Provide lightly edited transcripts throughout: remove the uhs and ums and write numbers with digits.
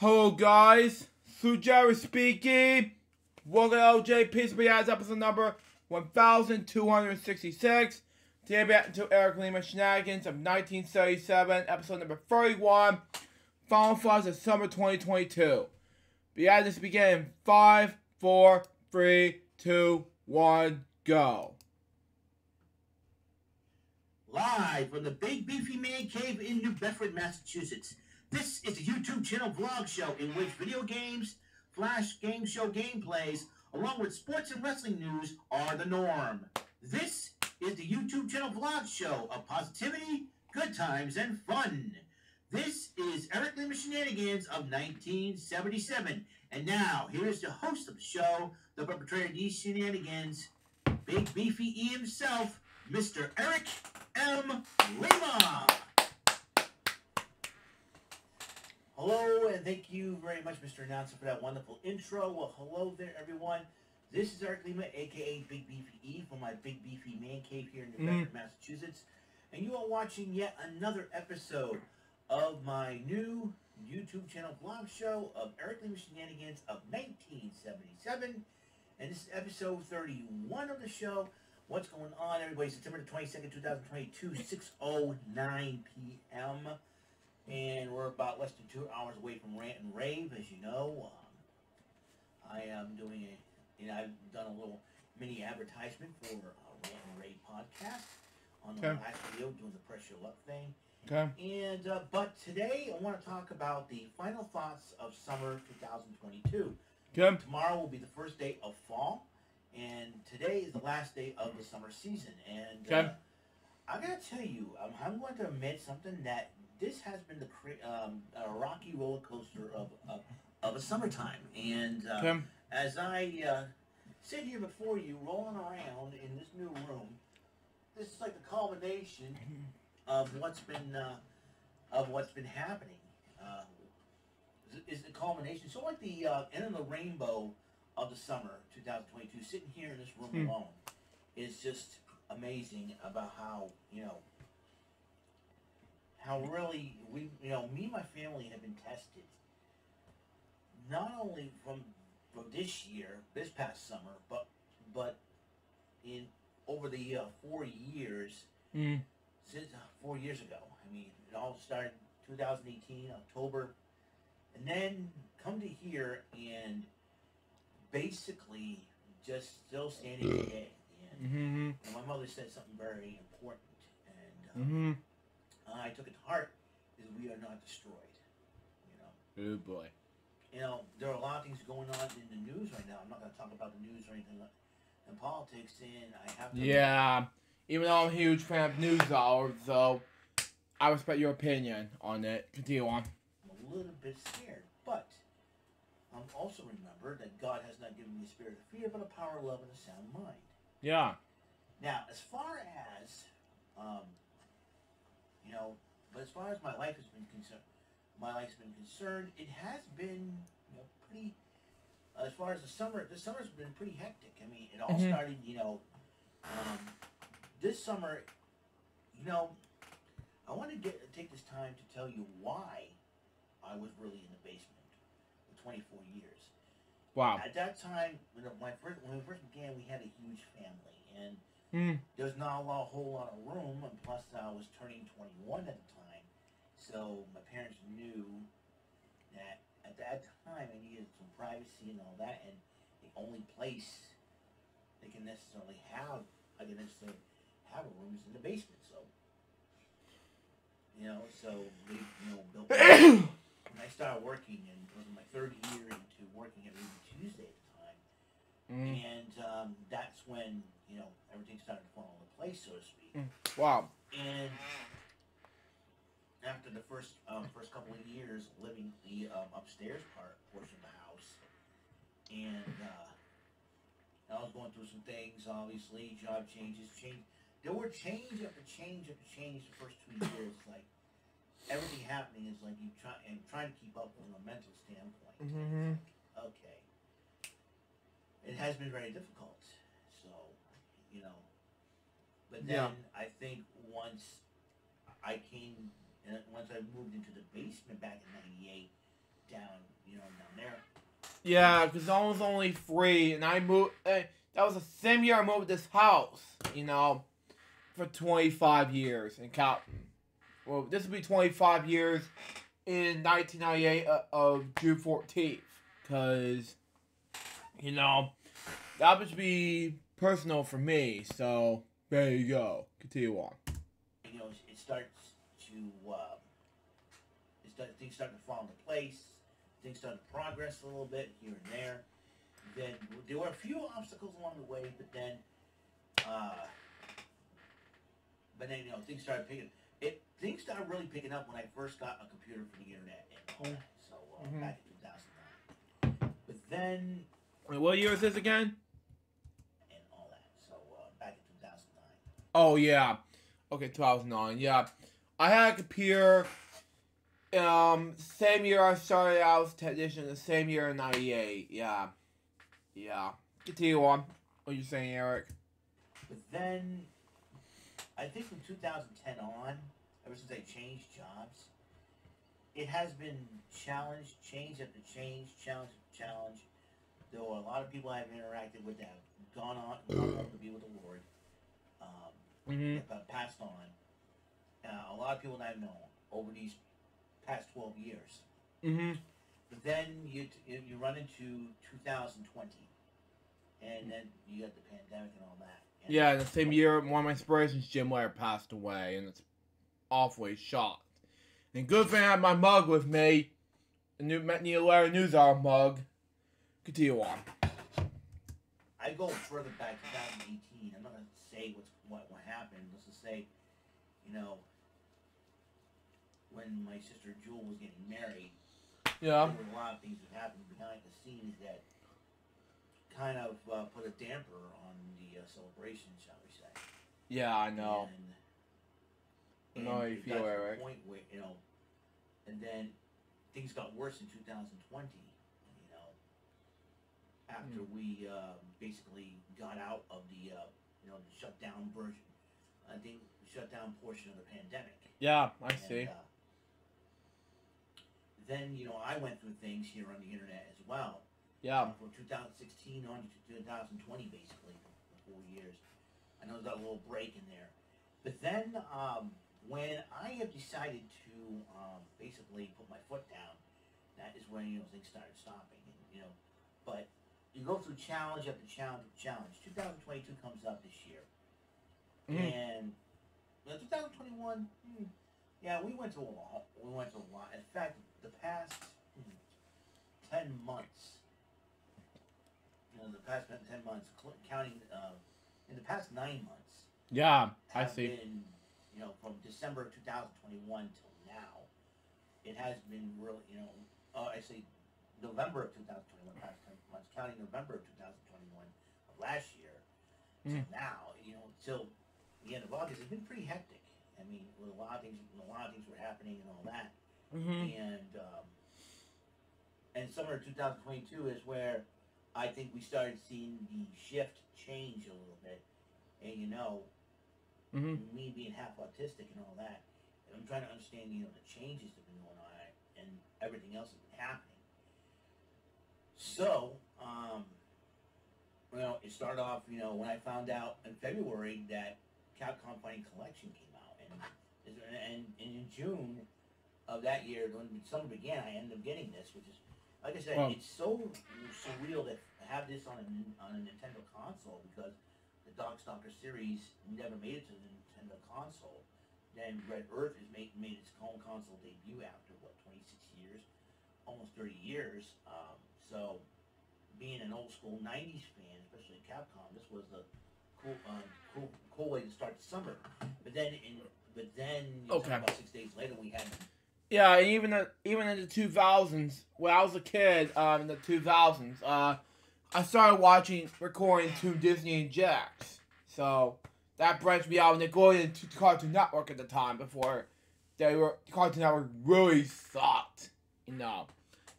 Hello guys, Jerry speaking. Welcome to LJPCBM episode number 1266. Today we to Eric Lima Shenanigans of 1977, episode number 31. Final thoughts of summer 2022. We had this begin in 5, 4, 3, 2, 1, go. Live from the Big Beefy Man Cave in New Bedford, Massachusetts. This is a YouTube channel vlog show in which video games, flash game show gameplays, along with sports and wrestling news are the norm. This is the YouTube channel vlog show of positivity, good times, and fun. This is Eric Lima Shenanigans of 1977. And now, here's the host of the show, the perpetrator of these shenanigans, Big Beefy E himself, Mr. Eric M. Lima. Hello, and thank you very much, Mr. Announcer, for that wonderful intro. Well, hello there, everyone. This is Eric Lima, a.k.a. Big Beefy E, from my Big Beefy Man Cave here in New Bedford, Massachusetts. And you are watching yet another episode of my new YouTube channel vlog show of Eric Lima Shenanigans of 1977. And this is episode 31 of the show. What's going on, everybody? September the 22nd, 2022, 6:09 p.m. And we're about less than 2 hours away from Rant and Rave, as you know. I am doing I've done a little mini advertisement for Rant and Rave podcast on the last video, doing the Press Your Luck thing. Okay. And, but today I want to talk about the final thoughts of summer 2022. Okay. Tomorrow will be the first day of fall, and today is the last day of the summer season. And I gotta tell you, I'm going to admit something that this has been a rocky roller coaster of a summertime. And as I sit here before you, rolling around in this new room, this is like the culmination of what's been happening. Is the culmination, so like the end of the rainbow of the summer 2022. Sitting here in this room alone is just amazing about how really me and my family have been tested, not only from this past summer, but in over the 4 years since 4 years ago. I mean, it all started 2018 October, and then come to here and basically just still standing today. And my mother said something very important, and I took it to heart, is we are not destroyed. Oh boy. There are a lot of things going on in the news right now. I'm not going to talk about the news or anything in politics, and I have to... Yeah, even though I'm a huge fan of news hours, so I respect your opinion on it. Continue on. I'm a little bit scared, but also remember that God has not given me a spirit of fear, but a power, love, and a sound mind. Yeah. Now, as far as but as far as my life has been concerned, it has been pretty. As far as the summer's been pretty hectic. I mean, it all started this summer. I want to take this time to tell you why I was really in the basement for 24 years. Wow. At that time, when we first began, we had a huge family, and there was not a whole lot of room, and plus I was turning 21 at the time, so my parents knew that at that time I needed some privacy and all that, and the only place I can necessarily have a room is in the basement. So they built. When I started working, and it was my third year into working at Ruby Tuesday at the time, and that's when everything started to fall into place, so to speak. Wow. And after the first couple of years living the upstairs portion of the house, and I was going through some things, obviously, job changes. There were change after change after change the first 2 years. Like, everything happening is like trying to keep up from a mental standpoint. Okay. It has been very difficult. So, but then I think once I moved into the basement back in '98, down, down there. Yeah, because I was only 3, and I moved. That was the same year I moved this house. For 25 years and counting. Well, this will be 25 years in 1998 of June 14th, because that would be personal for me. So there you go. Continue on. It starts to things start to fall into place. Things start to progress a little bit here and there. Then there were a few obstacles along the way, but then things started picking. Things started really picking up when I first got a computer for the internet and all that. So back in 2009. But then. Wait, what year is this again? And all that. So back in 2009. Oh yeah. Okay, 2009. Yeah, I had a computer. Same year I started out as a technician. The same year in '98. Yeah. Continue on. What are you saying, Eric? But then, I think from 2010 on, ever since I changed jobs, it has been change after change, challenge after challenge. There were a lot of people I've interacted with that have gone on to be with the Lord, that passed on. A lot of people that I've known over these past 12 years. But then you run into 2020, and then you got the pandemic and all that. And yeah, in the same year, one of my inspirations, Jim Ware, passed away, and it's awfully shocked. And good thing I had my mug with me, the new Neil Larry News Hour mug. Continue on. I go further back to 2018. I'm not gonna say what happened. Let's just say, when my sister Jewel was getting married, yeah, there were a lot of things that happened behind the scenes that kind of put a damper on the celebration, shall we say? Yeah, I know. And I know how you feel, Eric. Point where, and then things got worse in 2020. After we basically got out of the the shutdown version, the shutdown portion of the pandemic. Yeah, I see. Then I went through things here on the internet as well. Yeah. From 2016 on to 2020, basically, for 4 years. I know there's a little break in there, but then when I have decided to basically put my foot down, that is when things started stopping. And, but you go through challenge after challenge after challenge. 2022 comes up this year, and 2021. Yeah, we went through a lot. In fact, the past 10 months. The past 10 months, counting in the past 9 months. Yeah, I see. Been, from December of 2021 till now, it has been really, I say November of 2021, past 10 months, counting November of 2021 of last year till now, till the end of August, it's been pretty hectic. I mean, with a lot of things were happening and all that, and summer of 2022 is where I think we started seeing the shift change a little bit, and me being half autistic and all that, and I'm trying to understand the changes that have been going on and everything else that's been happening. So, it started off, when I found out in February that Capcom Fighting Collection came out, and in June of that year, when summer began, I ended up getting this, which is, like I said, it's so surreal to have this on a Nintendo console, because the Darkstalker series never made it to the Nintendo console. Then Red Earth has made its own console debut after 26 years, almost 30 years. So, being an old school '90s fan, especially Capcom, this was a cool way to start the summer. But then, about 6 days later, we had. Yeah, even in the 2000s, when I was a kid, in the 2000s, I started recording Toon Disney and Jax. So that branched me out, and Nickelodeon to Cartoon Network at the time before Cartoon Network really sucked.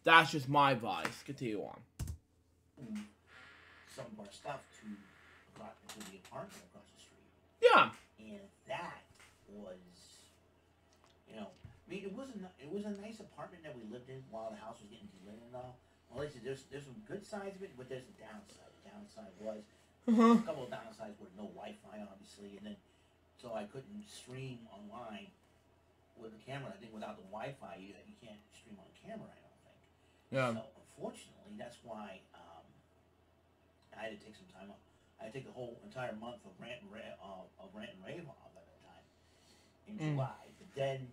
That's just my advice. Continue on. Some of our stuff to the apartment across the street. Yeah. And that was, mean, it was a nice apartment that we lived in while the house was getting delivered and all. Well, like I said, there's some good sides of it, but there's a downside. The downside was Uh-huh. a couple of downsides were no Wi-Fi, obviously, and then so I couldn't stream online with the camera. I think without the Wi-Fi, you can't stream on camera. I don't think. Yeah. So unfortunately, that's why I had to take some time off. I had to take the whole entire month of rant and rave off at that time in July. But then,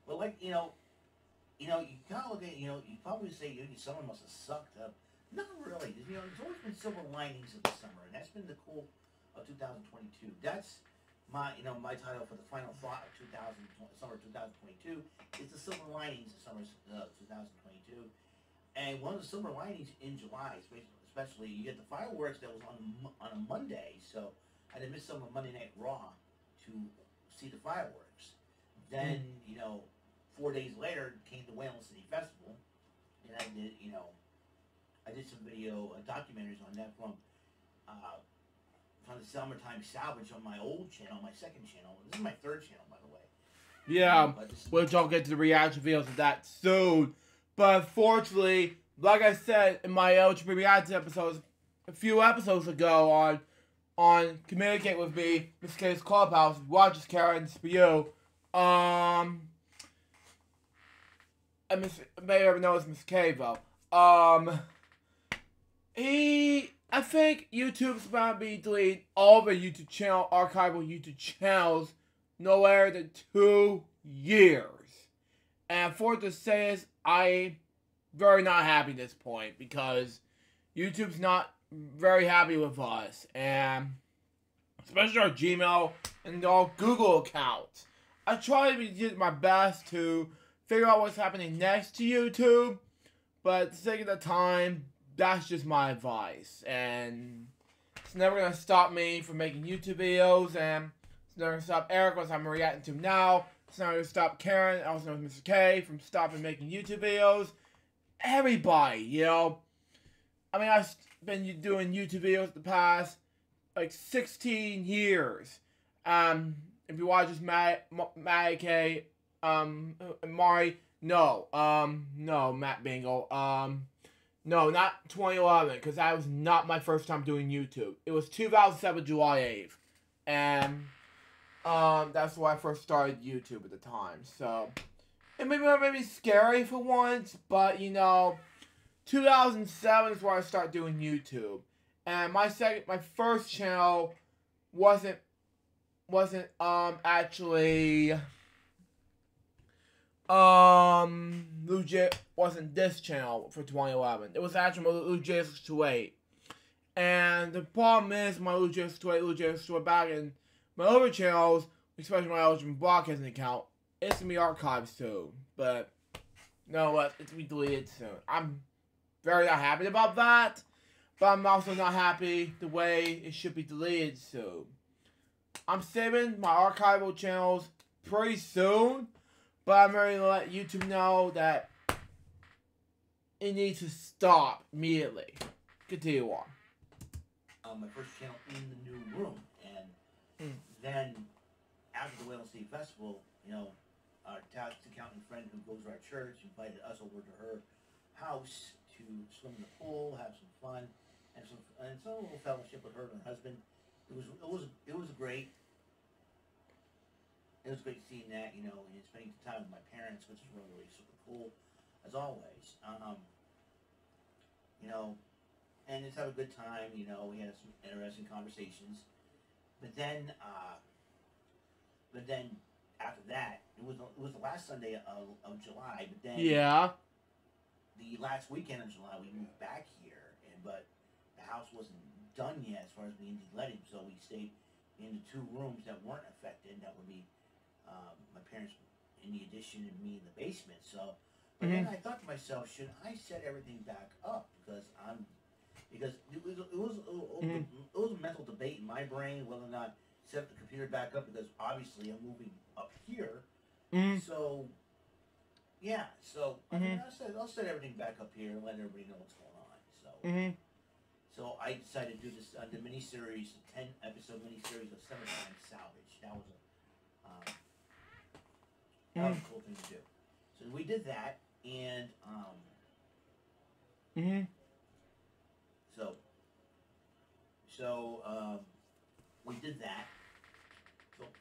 but like you kind of look at you probably say summer must have sucked up. Not really. There's always been silver linings of the summer, and that's been the cool of 2022. That's my my title for the final thought of summer 2022 is the silver linings of summer 2022. And one of the silver linings in July, especially you get the fireworks that was on a Monday, so I didn't miss some of Monday Night Raw to see the fireworks. Then 4 days later came the Whalen City Festival, and I did some video documentaries on that from the Summertime Salvage on my old channel, my second channel. This is my third channel, by the way. Yeah, which I'll get to the reaction videos of that soon. But unfortunately, like I said in my LJPCBM reaction episodes a few episodes ago on Communicate With Me, Miss K's Clubhouse, Rogers Karen's for you. I may ever know it's Miss K though. I think YouTube's about to be deleting all the YouTube channel, archival YouTube channels, no later than 2 years. And for to say is, I'm very not happy at this point because YouTube's not very happy with us, and especially our Gmail and our Google accounts. I try to do my best to figure out what's happening next to YouTube, but at the sake of the time, that's just my advice, and it's never going to stop me from making YouTube videos, and it's never going to stop Eric, what I'm reacting to now. It's not going to stop Karen, also known as Mr. K, from stopping making YouTube videos. Everybody, I mean, I've been doing YouTube videos the past, 16 years. If you watch this Matt K, Mari, no, Matt Bingle, no, not 2011, because that was not my first time doing YouTube. It was 2007, July 8th. And, that's why I first started YouTube at the time. So, it may be scary for once, but, 2007 is where I started doing YouTube. And my first channel wasn't actually legit, wasn't this channel for 2011. It was actually legit 628. And the problem is my legit 628 back in my other channels, especially my original broadcasting account, it's gonna be archived soon. But no, it's gonna be deleted soon. I'm very not happy about that, but I'm also not happy the way it should be deleted soon. I'm saving my archival channels pretty soon, but I'm ready to let YouTube know that it needs to stop immediately. Continue on. My first channel in the new room, and then after the Whalen City Festival, our tax accountant friend who goes to our church invited us over to her house to swim in the pool, have some fun, and some little fellowship with her and her husband. It was great. It was great seeing that, and spending time with my parents, which is really super cool, as always. And just have a good time. We had some interesting conversations. But then after that, it was the last Sunday of July. But then the last weekend of July, we moved back here, but the house wasn't done yet as far as being letting, so we stayed in the 2 rooms that weren't affected. That would be my parents in the addition and me in the basement. So, but then I thought to myself, should I set everything back up? Because it was a mental debate in my brain whether or not set the computer back up, because obviously I'm moving up here. So yeah, I'll set everything back up here and let everybody know what's going on. So so I decided to do this the miniseries, the 10-episode miniseries of Summertime Salvage. That was That was a cool thing to do. So we did that, and so we did that.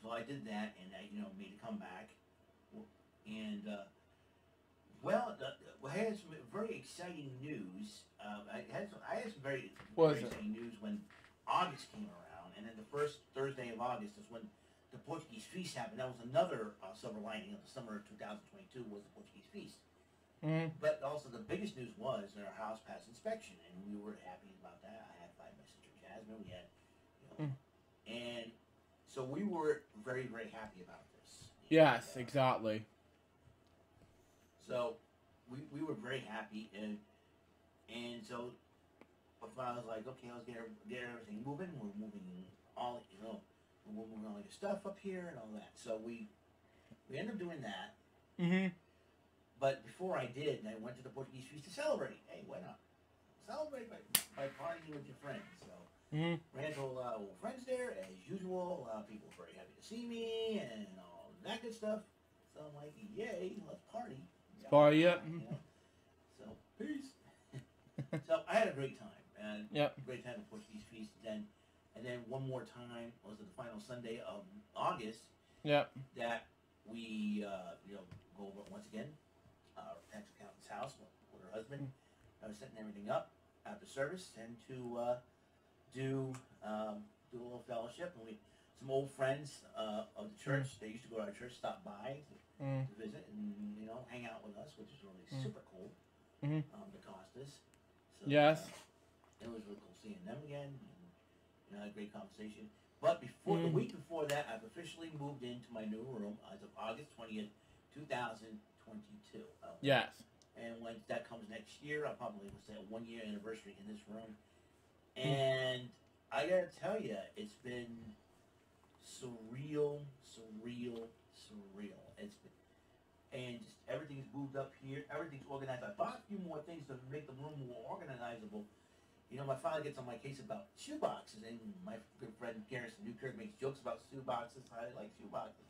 So I did that, and I made a comeback, and I had some very exciting news. I had some very exciting news when August came around, and then the first Thursday of August is when the Portuguese feast happened. That was another silver lining of the summer of 2022 was the Portuguese feast. But also the biggest news was that our house passed inspection, and we were happy about that. I had 5 my sister Jasmine. We had, and so we were very, very happy about this. Yes, exactly. So we were very happy, and so my father was like, okay, let's get everything moving. We're moving all we're moving all your stuff up here and all that. So we ended up doing that. But before I did, I went to the Portuguese feast to celebrate. Hey, why not? Celebrate by partying with your friends. So ran into a lot of old friends there, as usual. A lot of people were very happy to see me and all that good stuff. So I'm like, yay, let's party. Party, yep. So, peace. So I had a great time. And great time at Portuguese feast. And then one more time was the final Sunday of August. That we go over it once again. Our tax accountant's house with her husband. I was setting everything up after service and to do a little fellowship, and some old friends of the church. They used to go to our church, stop by to visit and hang out with us, which is really super cool. The Costas. So, yes. It was really cool seeing them again, and had a great conversation. But before the week before that, I've officially moved into my new room as of August 20th, 2022. Yes. And when that comes next year, I'll probably say a 1-year anniversary in this room. And I gotta tell you, it's been surreal. And just everything's moved up here. Everything's organized. I bought a few more things to make the room more organizable. My father gets on my case about shoe boxes, and my good friend Garrison Newkirk makes jokes about shoe boxes. I like shoe boxes.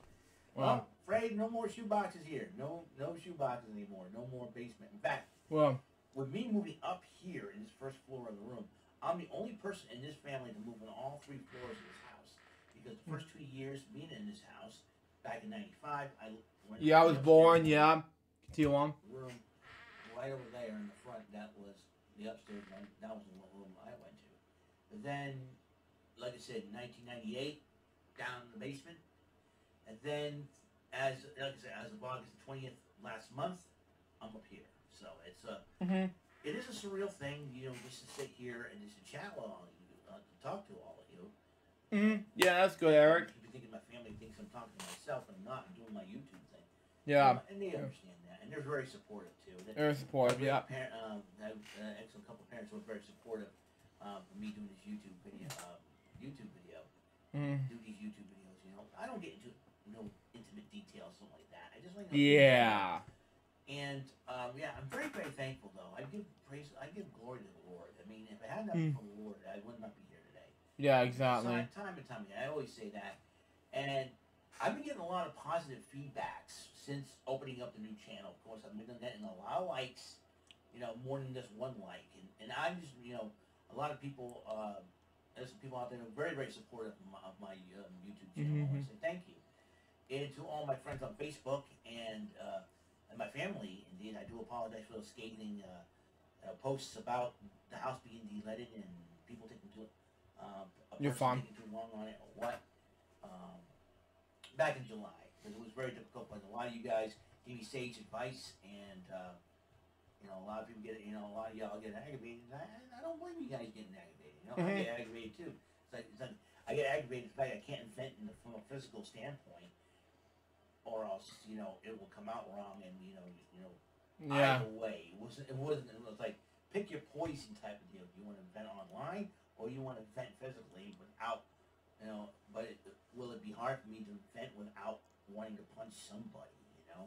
Well, Fred, no more shoe boxes here. No shoe boxes anymore. No more basement. In fact, with me moving up here in this first floor of the room, I'm the only person in this family to move on all 3 floors of this house. Because the first 2 years being in this house, back in '95, I was born. Continue on. Room right over there in the front. That was the upstairs one. That was the room I went to. But then, like I said, in 1998, down in the basement. And then, as of August 20th last month, I'm up here. So it's it is a surreal thing, just to sit here and just to chat with all of you, to talk to all of you. Yeah, that's good, Eric. People thinking my family thinks I'm talking to myself, and I'm not. I'm doing my YouTube thing. Yeah. And they understand that, and they're very supportive too. Very supportive, yeah. I have an excellent couple of parents who are very supportive of me doing this YouTube video. Do these YouTube videos. I don't get into intimate details, something like that. I just like. And I'm very, very thankful though. I give glory to the Lord. I mean, if it had not been for the Lord, I would not be here today. Yeah, exactly. So time and time again, I always say that, and I've been getting a lot of positive feedbacks since opening up the new channel. Of course, I've been getting a lot of likes, more than just one like, and I'm just, a lot of people. There's some people out there who are very, very supportive of my YouTube channel. I want to say thank you, and to all my friends on Facebook and my family. Indeed, I do apologize for those scathing posts about the house being deleted and people taking too taking too long on it or what. Back in July, because it was very difficult. But a lot of you guys gave me sage advice, and a lot of people get a lot of y'all get aggravated. And I don't blame you guys getting aggravated. I get aggravated too. It's like I get aggravated the fact I can't invent from a physical standpoint, or else it will come out wrong, and either way, it was like pick your poison type of deal. Do you want to invent online, or you want to invent physically without but will it be hard for me to invent without wanting to punch somebody?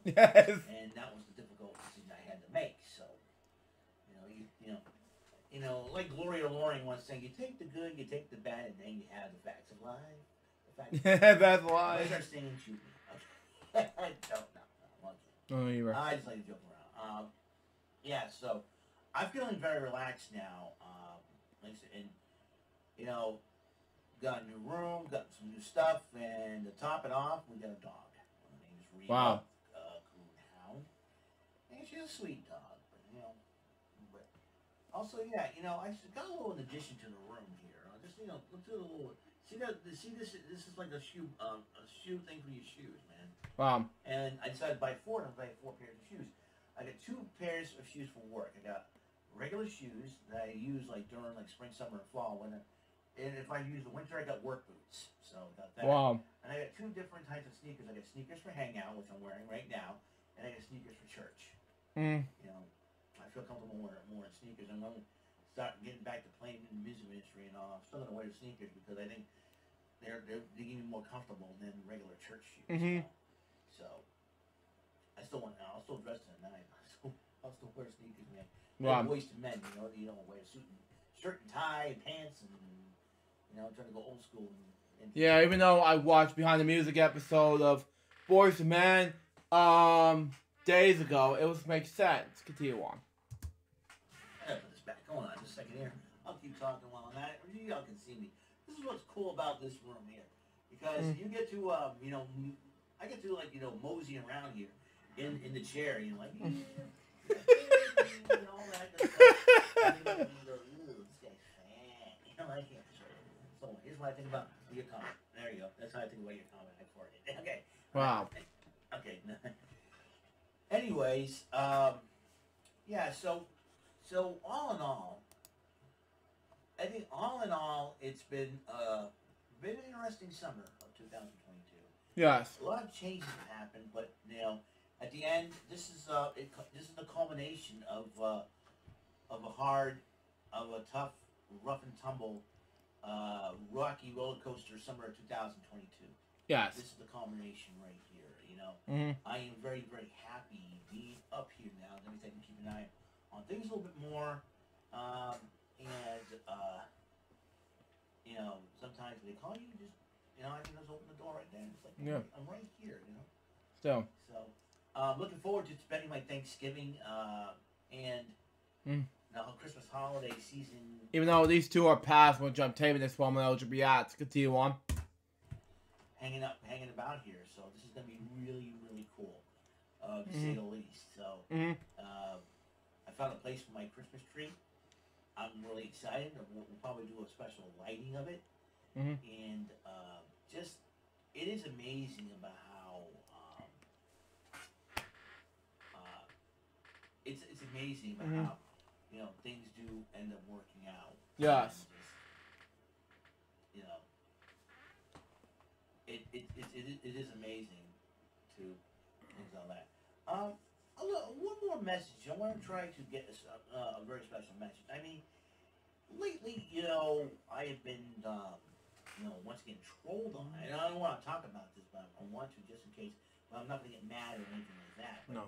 Yes. And that was the difficult decision I had to make. So like Gloria Loring once saying, you take the good, you take the bad, and then you have the facts of life. That's life. Where's our singing shoot me? Okay. No. Oh, you were. I just like to joke around. Yeah, so I'm feeling very relaxed now. Like I said, and you know, got a new room, got some new stuff, and to top it off, we got a dog. Her name is Reba, Wow. Coonhound, and she's a sweet dog. But you know, but also yeah, you know, I just got a little addition to the room here. Just you know, look at a little. See that? See this? This is like a shoe thing for your shoes, man. Wow. And I decided to buy four, and I'm buying 4 pairs of shoes. I got 2 pairs of shoes for work. I got regular shoes that I use like during like spring, summer, and fall. And if I use the winter, I got work boots. So I got that. Wow. And I got 2 different types of sneakers. I got sneakers for hangout, which I'm wearing right now, and I got sneakers for church. Mm. You know, I feel comfortable more in sneakers. I'm going to start getting back to playing in the music ministry, and I'm still going to wear the sneakers because I think they're even more comfortable than regular church shoes. Mm-hmm. So I'll still dress in the night. I'll still wear sneakers, man. Wow. Boys to men, you don't wear a shirt and tie, and pants, and trying to go old school. And Yeah, even though I watched Behind the Music episode of Boys to Men, days ago, it was make sense. Continue on. I gotta put this back. Hold on, just a second here. I'll keep talking while I'm at it. Y'all can see me. This is what's cool about this room here, because you get to, I get to mosey around here in the chair, like, all that good stuff. This guy's fat. I can't. So here's what I think about your comment. There you go. That's how I think about your comment. I farted. Okay. Wow. Okay. Anyways, yeah. So all in all, I think it's been an interesting summer of 2022. Yes. A lot of changes have happened, but at the end, this is the culmination of a tough, rough and tumble, rocky roller coaster summer of 2022. Yes. This is the culmination right here. Mm-hmm. I am very, very happy being up here now. Let me take and keep an eye on things a little bit more. Sometimes they call you, just I can just open the door right there. It's like I'm right here. So. Looking forward to spending my Thanksgiving and the Christmas holiday season. Even though these two are past, which I'm taping this one with LJPCBM, continue on. Hanging about here, so this is gonna be really, really cool, to say the least. So, I found a place for my Christmas tree. I'm really excited. We'll probably do a special lighting of it, and it is amazing about how it's amazing about how things do end up working out. Yes. It is amazing to things on that. One more message. I want to try to get a very special message. I mean, lately, I have been, once again trolled on. And I don't want to talk about this, but I want to just in case. But I'm not going to get mad or anything like that. But,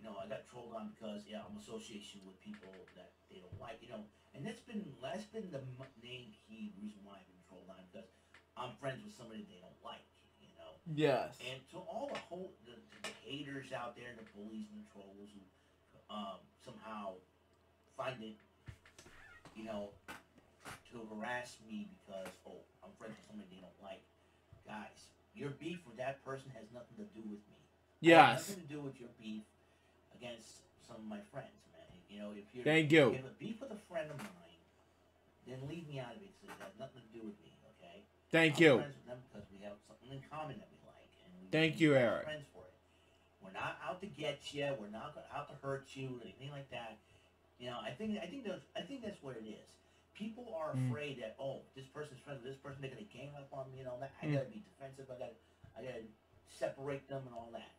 No. I got trolled on because I'm association with people that they don't like. And that's been the main key reason why I've been trolled on, because I'm friends with somebody they don't like. Yes. And to all the haters out there, the bullies and the trolls who somehow find it, to harass me because I'm friends with somebody they don't like. Guys, your beef with that person has nothing to do with me. Yes. It has nothing to do with your beef against some of my friends, man. If you Thank you. have a beef with a friend of mine, then leave me out of it because it has nothing to do with me, okay? Thank I'm you. friends with them because we have something in common that we like, and Thank you, we're Eric. friends for it. We're not out to get you. We're not out to hurt you or anything like that. I think that's what it is. People are afraid that this person's friends with this person, they're gonna gang up on me and all that. I gotta be defensive. I gotta separate them and all that.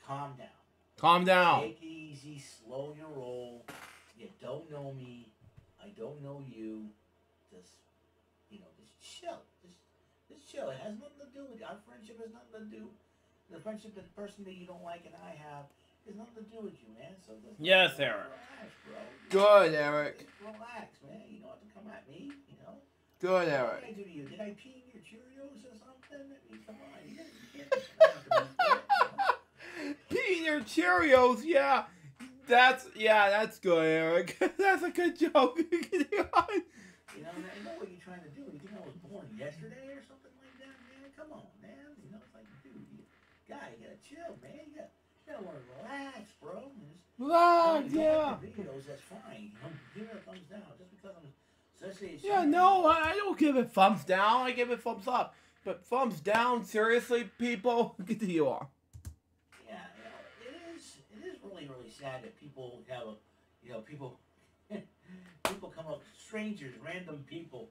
Calm down. Calm down. Take it easy. Slow your roll. You don't know me. I don't know you. Just chill. Just chill. It has nothing to do with you. Our friendship has nothing to do. The friendship that the person that you don't like and I have has nothing to do with you, man. So just Yes, Eric. relax, bro. Good, Eric. Just relax, man. You don't have to come at me. Good, What did I Eric. do to you? Did I pee in your Cheerios or something? I mean, come on. You can't come at me for it. eating your Cheerios, yeah. That's good, Eric. That's a good joke. You know what you're trying to do. You think I was born yesterday or something like that, man? Come on, man. You know, it's like, dude, you gotta chill, man. You gotta want to relax, bro. Relax, yeah. Videos, that's fine. Give it a thumbs down. Just because I'm, yeah, no, I don't give it thumbs down. I give it thumbs up. But thumbs down, seriously, people, continue on. Yeah, it is really, really sad that people have people come up, strangers, random people,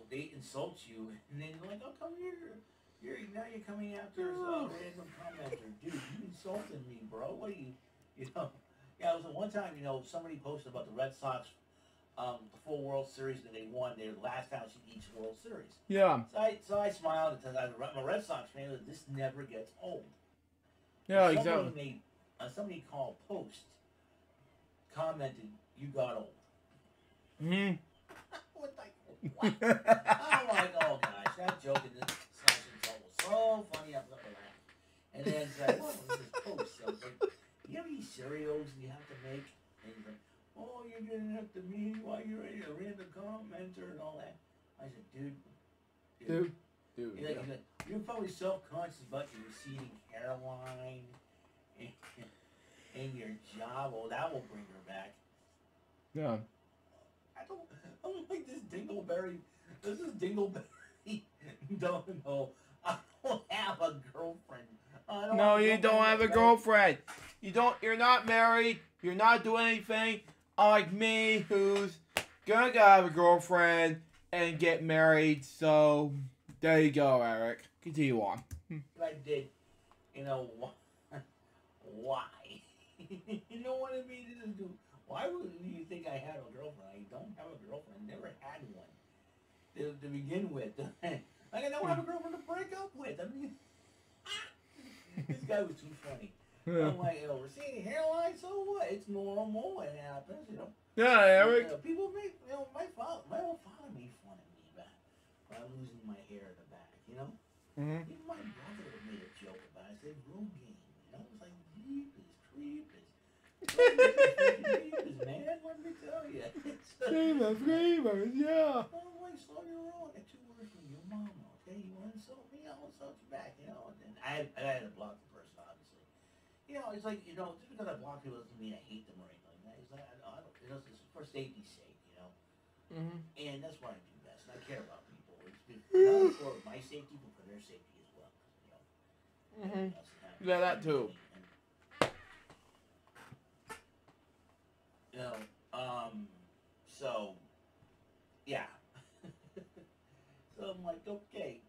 they insult you, and then they're like, oh, come here. Now you're coming after a random commenter. Dude, you insulted me, bro. What are you, Yeah, it was one time, somebody posted about the Red Sox, the full World Series that they won, their last house in each World Series. Yeah. So I smiled because I'm a Red Sox fan. This never gets old. Yeah, exactly. Somebody called post, commented, you got old. Mm-hmm. What? I'm like, oh gosh, that joke in this session was so funny. I was up a laugh. And then it's like, what was this post? So it's like, you have any cereals you have to make? And he's like, oh, you're getting after me while you're a random commenter and all that. I said, dude. He's like, you're probably self-conscious about your receding hairline and your job. Oh, that will bring her back. Yeah. I'm like this Dingleberry. This is Dingleberry. Don't know. I don't have a girlfriend. No, you don't have a girlfriend. You're not married. You're not doing anything. Unlike me, who's gonna have a girlfriend and get married. So there you go, Eric. Continue on. I did. Why? You know what I mean? Why would you think I had a girlfriend? I don't have a girlfriend. I never had one to begin with. Like, I don't have a girlfriend to break up with. I mean, this guy was too funny. I'm like, receding hairline, so what? It's normal. It happens, Yeah, Eric. People make, my old father made fun of me by losing my hair in the back, Mm-hmm. Even my brother made a joke about it. I said, room game, It's like, creepers, man, let me tell you. Creepers, yeah. I'm like, slow your roll. I got 2 words from your mama, okay? You want to insult me? I'll insult you back, And I had to block the person, obviously. It's like, just because I block people doesn't mean I hate them or anything like that. It's like, I don't, it's for safety's sake, Mm-hmm. And that's what I do best. And I care about people. It's not for my safety, but for their safety as well, Mm-hmm. Yeah, that too. So, yeah. So I'm like, okay,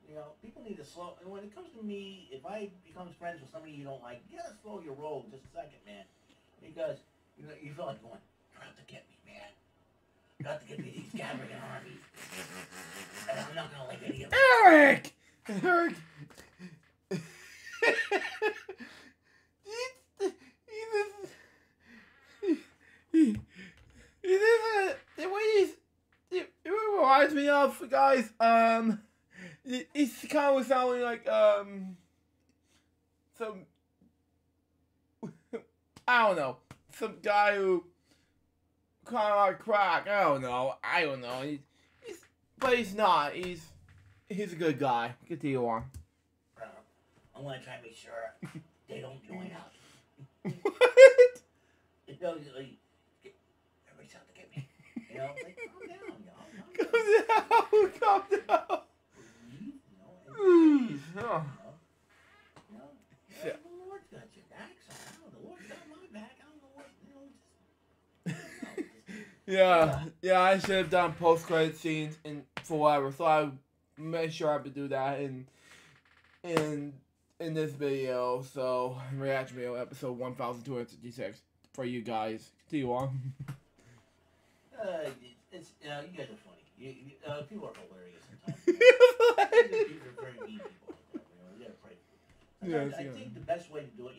people need to slow. And when it comes to me, if I become friends with somebody you don't like, you gotta slow your roll just a second, man. Because you feel like going, you're out to get me, man. You're out to get me, these gathering armies, and I'm not gonna like any of them. Eric. It reminds me of, guys, it's kind of sounding like, some, I don't know, some guy who kind of like crack, I don't know, but he's not, he's a good guy. Continue on. I want to try to make sure they don't join up. What? Like, everybody's out to get me. Like, calm down, y'all. Calm down. Breathe, Oh. The Lord's got your back, so I don't know. The Lord's got my back. I don't know what, Yeah, I should have done post-credit scenes in forever, so I made sure I have to do that in this video, so reaction video episode 1266 for you guys. Continue on. You guys are funny. People are hilarious sometimes. These are very mean people. You gotta pray for them. I think the best way to do it,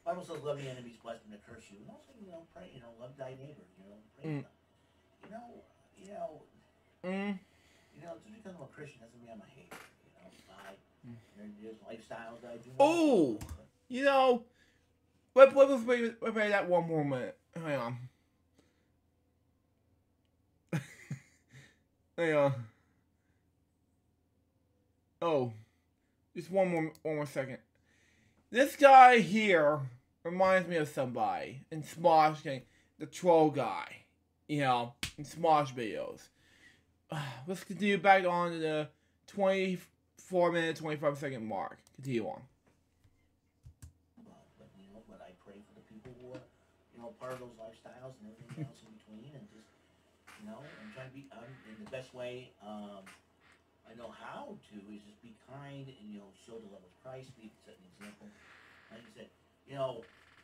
Bible says, love your enemies, bless them that curse you, and also, pray, love thy neighbor, pray for them. Just because I'm a Christian doesn't mean I'm a hater. There's lifestyles that I do. Oh, play that one more minute. Hang on. Hang on. Oh, just one more second. This guy here reminds me of somebody in Smosh King, the troll guy. You know, in Smosh videos. Let's continue back on to the 24-minute, 25-second mark. Continue on. But I pray for the people who are, part of those lifestyles and everything else in between, and just, I'm trying to be in the best way I know how to is just be kind and show the love of Christ, set an example. Like I said,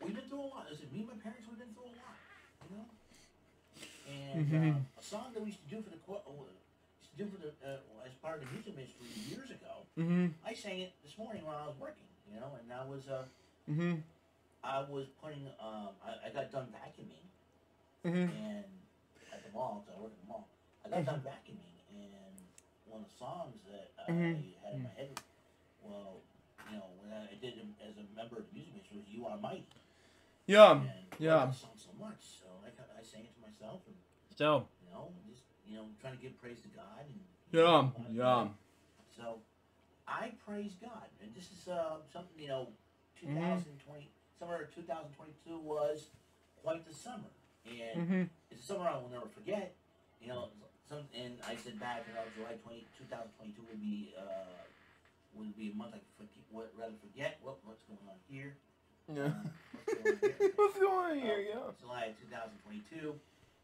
we've been through a lot. Listen, me and my parents, we've been through a lot, And a song that we used to do for the as part of the music ministry years ago, I sang it this morning while I was working, and that was I was putting I got done vacuuming, and at the mall, because I work at the mall, I got done vacuuming, and one of the songs that I had in my head, well, when I did it as a member of the music ministry, was "You Are Mighty." Yeah, and yeah. I love the song so much, so I sang it to myself, and so just trying to give praise to God, and yeah. So I praise God, and this is something 2020, summer of 2022 was quite the summer, and it's a summer I will never forget. And I said back, July 2022 would be a month I rather forget what's going on here. Yeah. What's going on here? Yeah. July 2022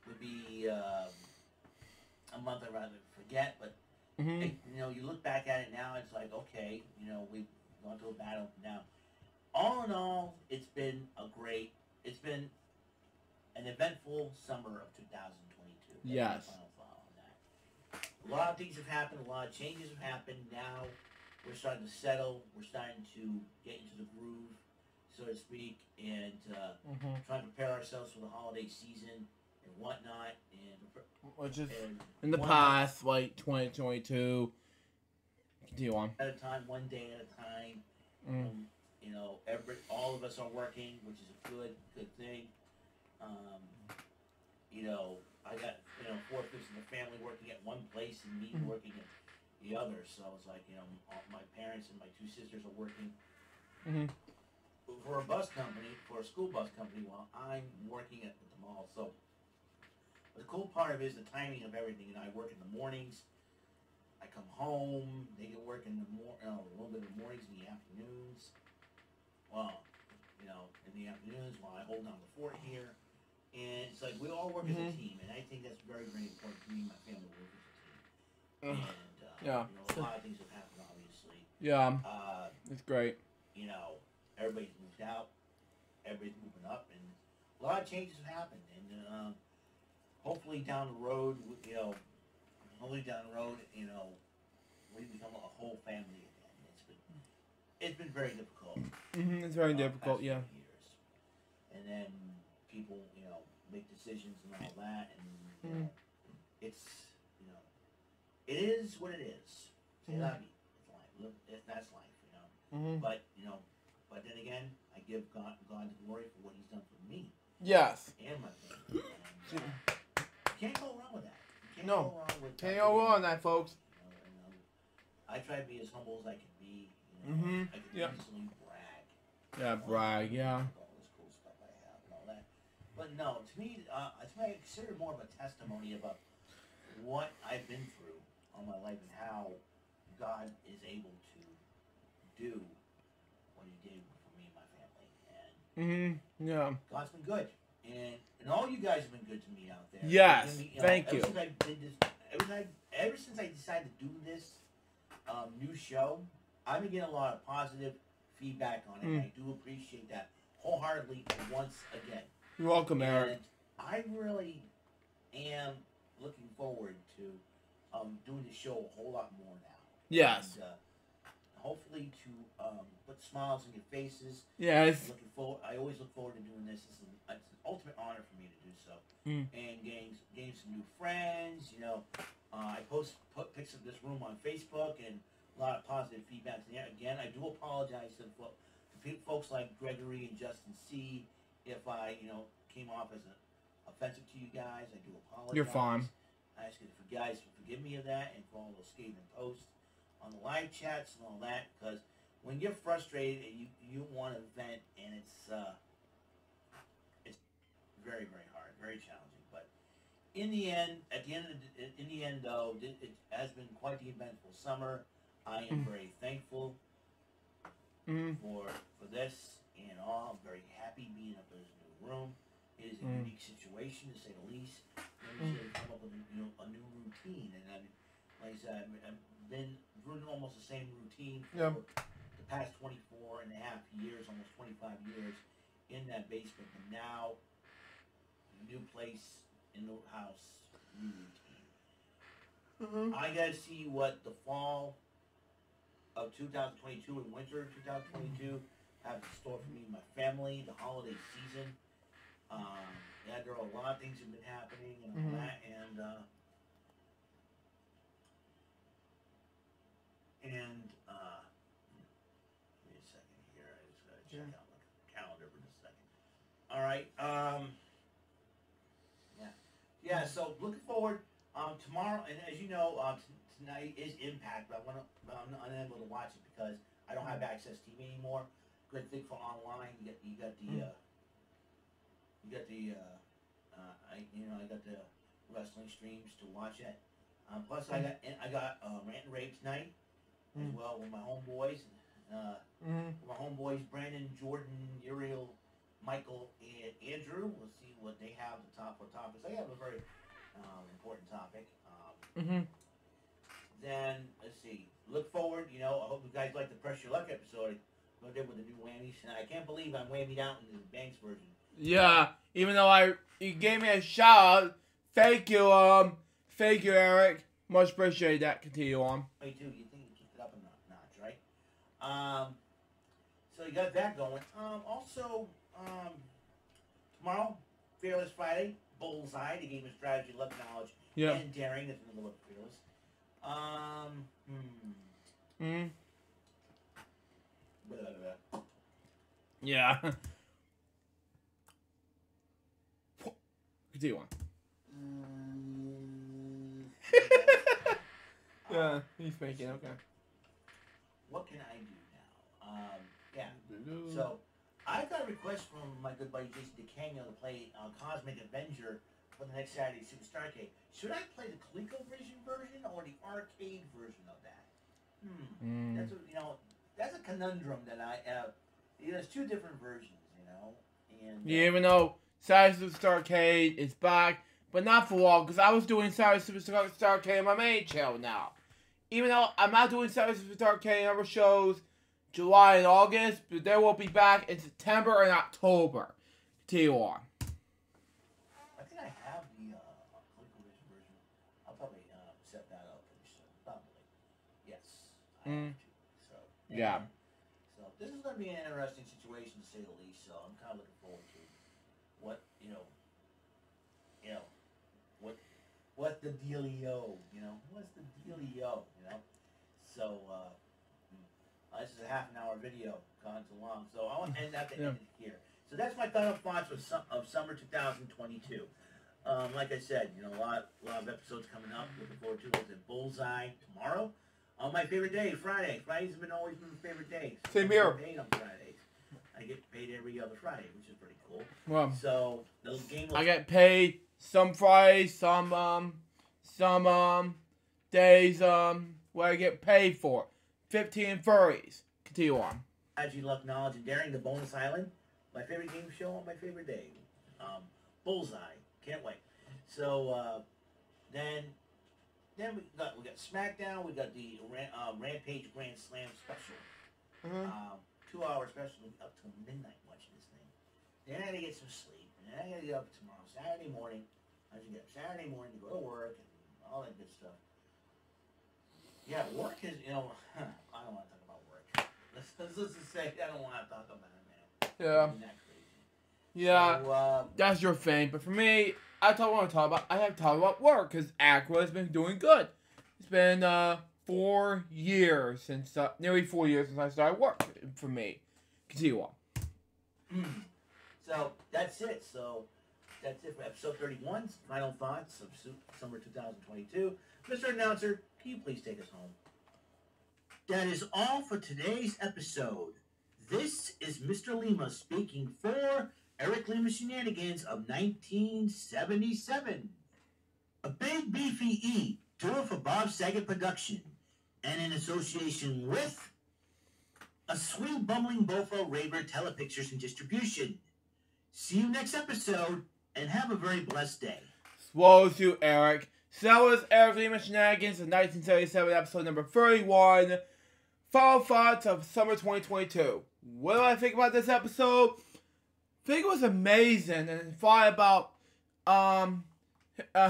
would be a month I'd rather forget, but you look back at it now, it's like, okay, we've gone through a battle now. All in all, it's been an eventful summer of 2022. Yes. A lot of things have happened. A lot of changes have happened. Now we're starting to settle. We're starting to get into the groove, so to speak, and trying to prepare ourselves for the holiday season and whatnot. Which is in the past, like 2022. Continue on. At a time, one day at a time. All of us are working, which is a good thing. I got 4/5 of the family working at one place and me working at the other. So it's like my parents and my two sisters are working for a bus company, for a school bus company, while I'm working at the mall. So the cool part of it is the timing of everything. I work in the mornings. I come home. They get work in the a little bit in the mornings and the afternoons. Well, in the afternoons while I hold down the fort here. And it's like we all work as a team, and I think that's very, very important to me and my family work as a team. And a lot of things have happened, obviously. Yeah, it's great. Everybody's moved out, everybody's moving up, and a lot of changes have happened. And hopefully down the road, we become a whole family again. It's been very difficult. It's very difficult, yeah. Years. And then people, make decisions and all that, and it's, it is what it is. It's life. That's life, But but then again, I give God the glory for what He's done for me. Yes. And my family. And, can't go wrong with that. Can't go wrong with that, folks. I try to be as humble as I can be. I can easily brag. Yeah, brag. Yeah. But no, to me, I consider it more of a testimony about what I've been through all my life and how God is able to do what He did for me and my family. And yeah. God's been good, and all you guys have been good to me out there. Yes, thank you. Ever since I decided to do this new show, I've been getting a lot of positive feedback on it. And I do appreciate that wholeheartedly once again. You're welcome, Eric. And I really am looking forward to doing the show a whole lot more now. Yes. And, hopefully to put smiles on your faces. Yes. I always look forward to doing this. It's an ultimate honor for me to do so. And getting some new friends. I put pics of this room on Facebook and a lot of positive feedback. And again, I do apologize to folks like Gregory and Justin C, if I, came off as offensive to you guys, I do apologize. You're fine. I ask you to guys to forgive me of that and for all those scathing posts on the live chats and all that, because when you're frustrated and you want to vent, and it's very, very hard, very challenging. But in the end, though, it has been quite the eventful summer. I am very thankful for this and all. I'm very happy being up in this new room. It is a unique situation, to say the least. We should come up with a new routine, and like I said, I've been running almost the same routine for the past 24 and a half years, almost 25 years in that basement. And now, new place, in the house, new routine. I gotta see what the fall of 2022 and winter of 2022 have in store for me and my family, the holiday season. There are a lot of things that have been happening and all that, and give me a second here. I just gotta check out the calendar for just a second. All right. Yeah. So looking forward. Tomorrow, and as you know, tonight is Impact, but I'm unable to watch it because I don't have Access TV anymore. Good thing for online. You got the I got the wrestling streams to watch it. Plus, I got Rant and Rave tonight as well with my homeboys. My homeboys Brandon, Jordan, Uriel, Michael, and Andrew. We'll see what they have the top for topics. They have a very important topic. Then let's see. Look forward. I hope you guys like the Press Your Luck episode. What I did with the new whammies. And I can't believe I'm whammied out in the Banks version. Yeah, even though you gave me a shout out. Thank you, Eric. Much appreciate that. Continue on. Me too. You think you kicked it up a notch, right? So you got that going. Also, tomorrow, Fearless Friday, Bullseye, the game of strategy, luck, knowledge, and daring. That's another look at Fearless. Yeah. Continue on. Yeah, he's making okay. What can I do now? So, I got a request from my good buddy Jason DeCanio to play Cosmic Avenger for the next Saturday Superstar Arcade. Should I play the ColecoVision version or the arcade version of that? That's a conundrum that I have. There's two different versions, and even though Saturday Superstar Arcade is back, but not for long, because I was doing Saturday Superstar Arcade on my main channel now. Even though I'm not doing Saturday Superstar Arcade number shows July and August, but they will be back in September and October. Continue on. I think I have the ColecoVision version. I'll probably set that up pretty soon. Probably. Yes. I have to. So, yeah. So this is going to be an interesting situation to say the least. So I'm kind of looking forward to what what's the dealio? What's the dealio? So this is a half-an-hour video, gone too long. So I want to end up here. So that's my final thoughts of summer 2022. Like I said, a lot of episodes coming up. Looking forward to it. The Bullseye tomorrow. My favorite day, Friday. Friday's always been my favorite day. Same here. Paid on Fridays. I get paid every other Friday, which is pretty cool. Well, so the game. I get paid some Fridays, some days where I get paid for 15 furries. Continue on. Strategy, luck, knowledge, and daring. The bonus island. My favorite game show on my favorite day. Bullseye. Can't wait. So then we got SmackDown. We got the Rampage Grand Slam special. 2-hour special up till midnight watching this thing. Then I gotta get some sleep. And then I gotta get up tomorrow, Saturday morning. I have to get up Saturday morning to go to work and all that good stuff. Yeah, work is, I don't want to talk about work. Let's just say I don't want to talk about it, man. Yeah. Isn't that crazy? Yeah, so, that's your thing. But for me, I have to talk about work because Aqua has been doing good. It's been 4 years since, nearly 4 years since I started work for me. continue on. So that's it. So that's it for episode 31. Final thoughts of summer 2022. Mr. Announcer, can you please take us home? That is all for today's episode. This is Mr. Lima speaking for Eric Lima Shenanigans of 1977. A Big Beefy E, tour for Bob Saget production, and in association with a Sweet Bumbling Bofo Raver Telepictures and Distribution. See you next episode, and have a very blessed day. Swallows you, Eric. So that was Eric Lima Shenanigans of 1977, episode number 31. Final thoughts of summer 2022. What do I think about this episode? I think it was amazing, and thought about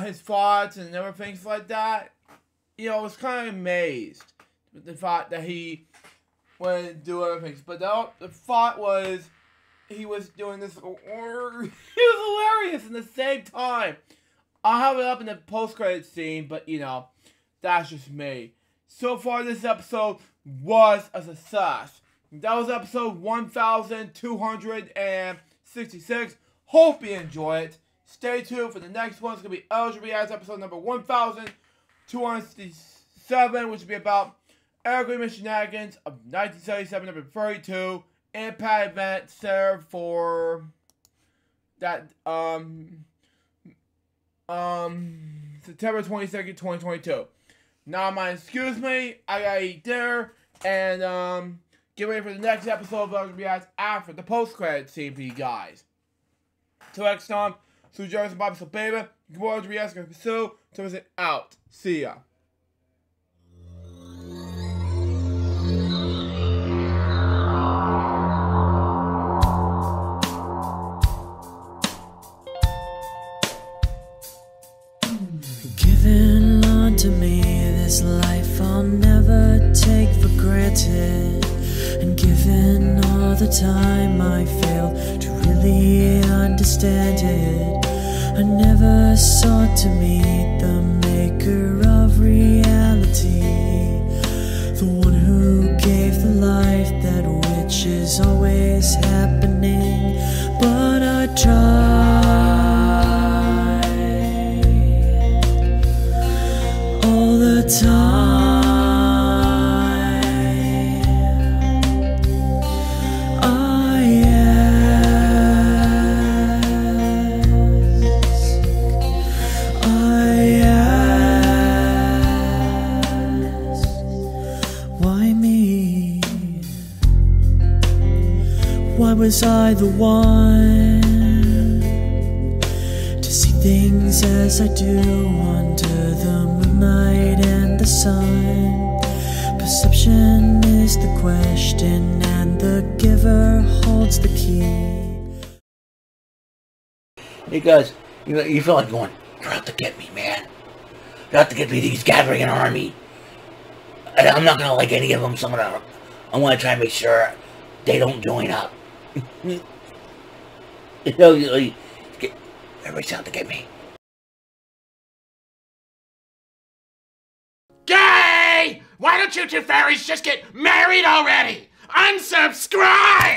his thoughts and other things like that. You know, I was kind of amazed with the fact that he went to do other things. But the thought was he was doing this. He was hilarious in the same time. I'll have it up in the post-credit scene, but you know, that's just me. So far, this episode was a success. That was episode 1266. Hope you enjoy it. Stay tuned for the next one. It's going to be LJPCBM episode number 1267, which will be about Eric Lima Shenanigans of 1977, number 32. Impact event served for that, September 22nd, 2022. Now, excuse me, I gotta eat dinner, and, get ready for the next episode of LJPCBM after the post-credit scene for you guys. Till next time, Sue Jervis and Bobby So Baby, good boy, LJPCBM, gonna pursue, till it out. See ya. Given unto me this life I'll never take for granted, and given all the time I failed to really understand it, I never sought to meet the maker of reality, the one who gave the life that which is always happening, but I tried all the time. Why was I the one to see things as I do under the moonlight and the sun? Perception is the question, and the giver holds the key. Hey guys, you feel like going, you're out to get me, man. You're out to get me, these gathering an army. And I'm not gonna like any of them, so I want to try and make sure they don't join up. Everybody's out to get me. Gay! Why don't you two fairies just get married already? Unsubscribe!